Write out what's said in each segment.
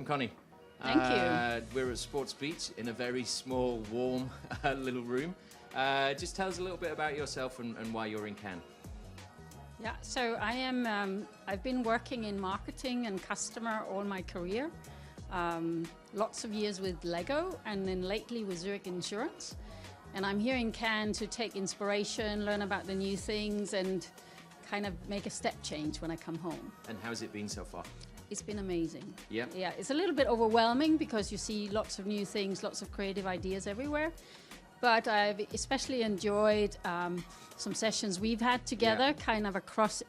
Welcome, Conny. Thank you. We're at Sports Beach in a very small, warm little room. Just tell us a little bit about yourself and why you're in Cannes. Yeah, so I've been working in marketing and customer all my career. Lots of years with Lego and then lately with Zurich Insurance. And I'm here in Cannes to take inspiration, learn about the new things and kind of make a step change when I come home. And how's it been so far? It's been amazing. Yeah. Yeah, it's a little bit overwhelming because you see lots of new things, lots of creative ideas everywhere. But I've especially enjoyed some sessions we've had together, kind of across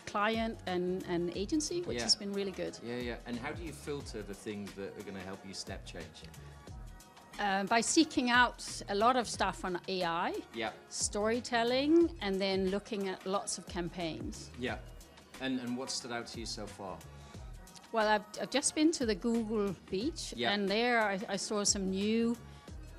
client and agency, which has been really good. Yeah. And how do you filter the things that are going to help you step change? By seeking out a lot of stuff on AI, storytelling, and then looking at lots of campaigns. Yeah. And what stood out to you so far? Well, I've just been to the Google beach, and there I saw some new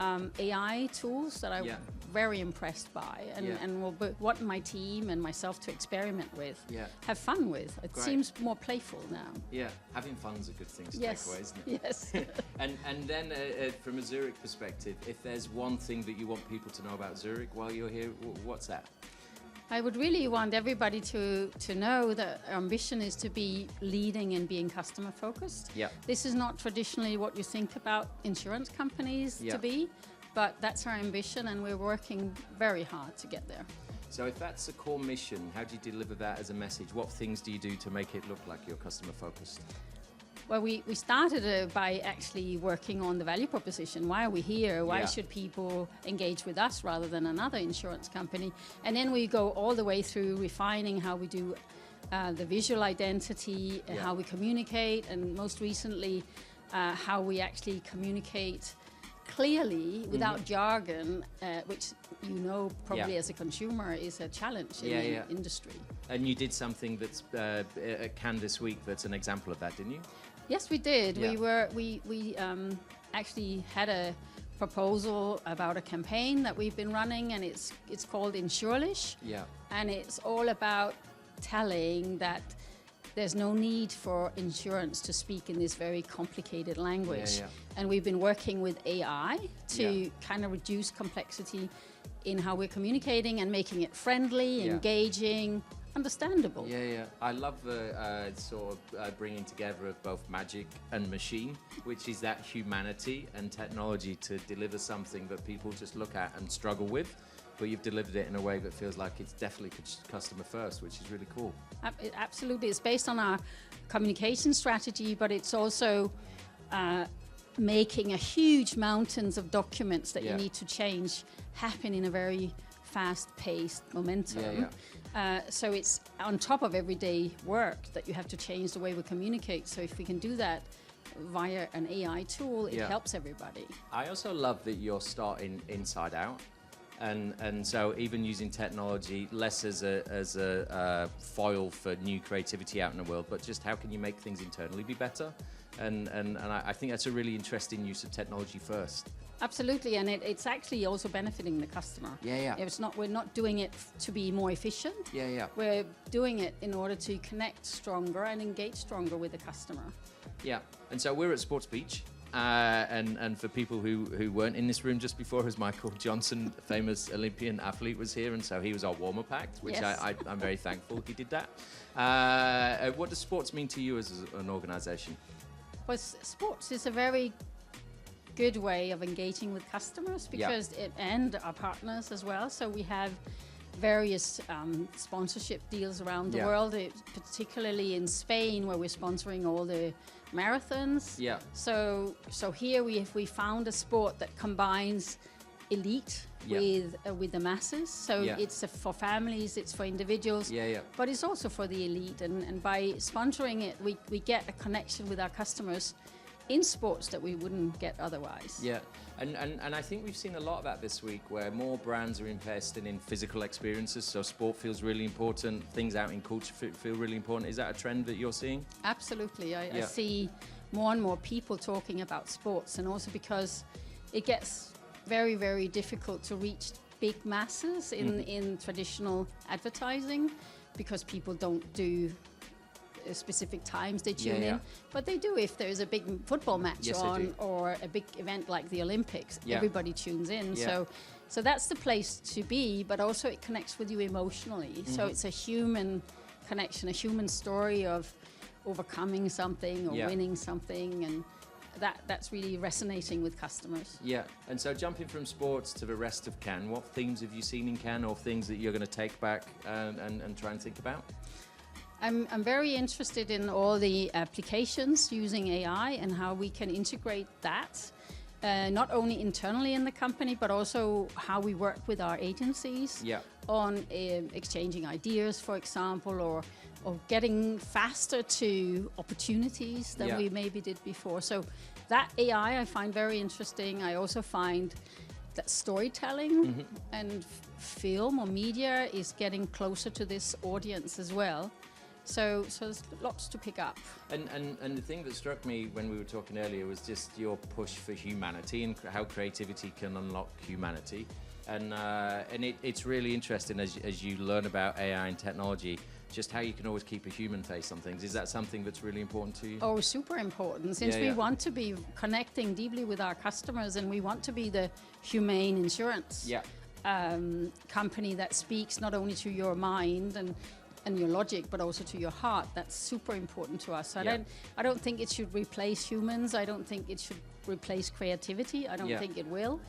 AI tools that I'm very impressed by, and will want my team and myself to experiment with, have fun with. It seems more playful now. Yeah, having fun's a good thing to take away, isn't it? Yes. and then from a Zurich perspective, if there's one thing that you want people to know about Zurich while you're here, what's that? I would really want everybody to know that our ambition is to be leading and being customer focused. Yeah. This is not traditionally what you think about insurance companies to be, but that's our ambition and we're working very hard to get there. So if that's a core mission, how do you deliver that as a message? What things do you do to make it look like you're customer focused? Well, we started by actually working on the value proposition. Why are we here? Why should people engage with us rather than another insurance company? And then we go all the way through refining how we do the visual identity, how we communicate, and most recently, how we actually communicate clearly without jargon, which you know probably as a consumer is a challenge in the industry. And you did something that's at Cannes this week that's an example of that, didn't you? Yes, we did. We actually had a proposal about a campaign that we've been running, and it's called Insurelish. Yeah. And it's all about telling that there's no need for insurance to speak in this very complicated language. And we've been working with AI to kind of reduce complexity in how we're communicating and making it friendly, engaging, understandable. Yeah. I love the sort of bringing together of both magic and machine, which is that humanity and technology to deliver something that people just look at and struggle with. But you've delivered it in a way that feels like it's definitely customer first, which is really cool. Absolutely. It's based on our communication strategy, but it's also making a huge mountains of documents that you need to change happen in a very fast-paced momentum. So it's on top of everyday work that you have to change the way we communicate. So if we can do that via an AI tool, it helps everybody. I also love that you're starting inside out. And so even using technology less as a foil for new creativity out in the world, but just how can you make things internally be better? And I think that's a really interesting use of technology first. Absolutely, and it's actually also benefiting the customer. We're not doing it to be more efficient. We're doing it in order to connect stronger and engage stronger with the customer. Yeah, and so we're at Sports Beach. And for people who weren't in this room just before, as Michael Johnson, famous Olympian athlete, was here, and so he was our warm-up act, which I'm very thankful he did that. What does sports mean to you as an organisation? Well, sports is a very good way of engaging with customers because and our partners as well. So we have various sponsorship deals around the world, particularly in Spain, where we're sponsoring all the marathons. So here we found a sport that combines elite with the masses. So it's for families, it's for individuals, but it's also for the elite. And by sponsoring it, we get a connection with our customers in sports that we wouldn't get otherwise. And I think we've seen a lot of that this week, where more brands are investing in physical experiences. So sport feels really important. Things out in culture feel really important. Is that a trend that you're seeing? Absolutely. I see more and more people talking about sports, and also because it gets very, very difficult to reach big masses in traditional advertising, because people don't do specific times they tune Yeah, in, yeah. but they do if there's a big football match Yes, they on do. or a big event like the Olympics. Yeah. Everybody tunes in. Yeah. So that's the place to be, but also it connects with you emotionally. So it's a human connection, a human story of overcoming something or Yeah. winning something, and that's really resonating with customers. Yeah, and so jumping from sports to the rest of Cannes, what themes have you seen in Cannes, or things that you're going to take back and try and think about? I'm very interested in all the applications using AI and how we can integrate that, not only internally in the company, but also how we work with our agencies Yeah. on exchanging ideas, for example, or getting faster to opportunities than Yeah. we maybe did before. So that AI I find very interesting. I also find that storytelling and film or media is getting closer to this audience as well. So there's lots to pick up. And the thing that struck me when we were talking earlier was just your push for humanity and how creativity can unlock humanity. And it's really interesting as you learn about AI and technology, just how you can always keep a human face on things. Is that something that's really important to you? Oh, super important. Since we want to be connecting deeply with our customers, and we want to be the humane insurance Yeah. company that speaks not only to your mind and your logic, but also to your heart. That's super important to us. I don't think it should replace humans. I don't think it should replace creativity. I don't think it will.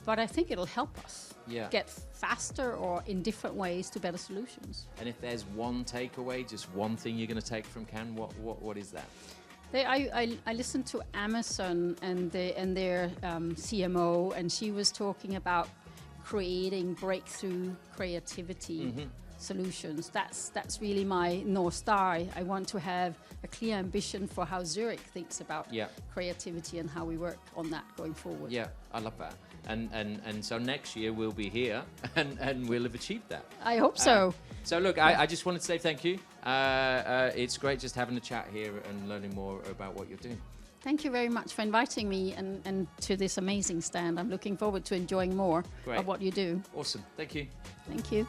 But I think it'll help us get faster or in different ways to better solutions. And if there's one takeaway, just one thing you're going to take from Cannes, what is that? I listened to Amazon and their CMO, and she was talking about creating breakthrough creativity solutions. That's really my North Star. I want to have a clear ambition for how Zurich thinks about creativity and how we work on that going forward. Yeah, I love that. And so next year we'll be here and we'll have achieved that. I hope so. So look, I just wanted to say thank you. It's great just having a chat here and learning more about what you're doing. Thank you very much for inviting me and to this amazing stand. I'm looking forward to enjoying more of what you do. Awesome. Thank you. Thank you.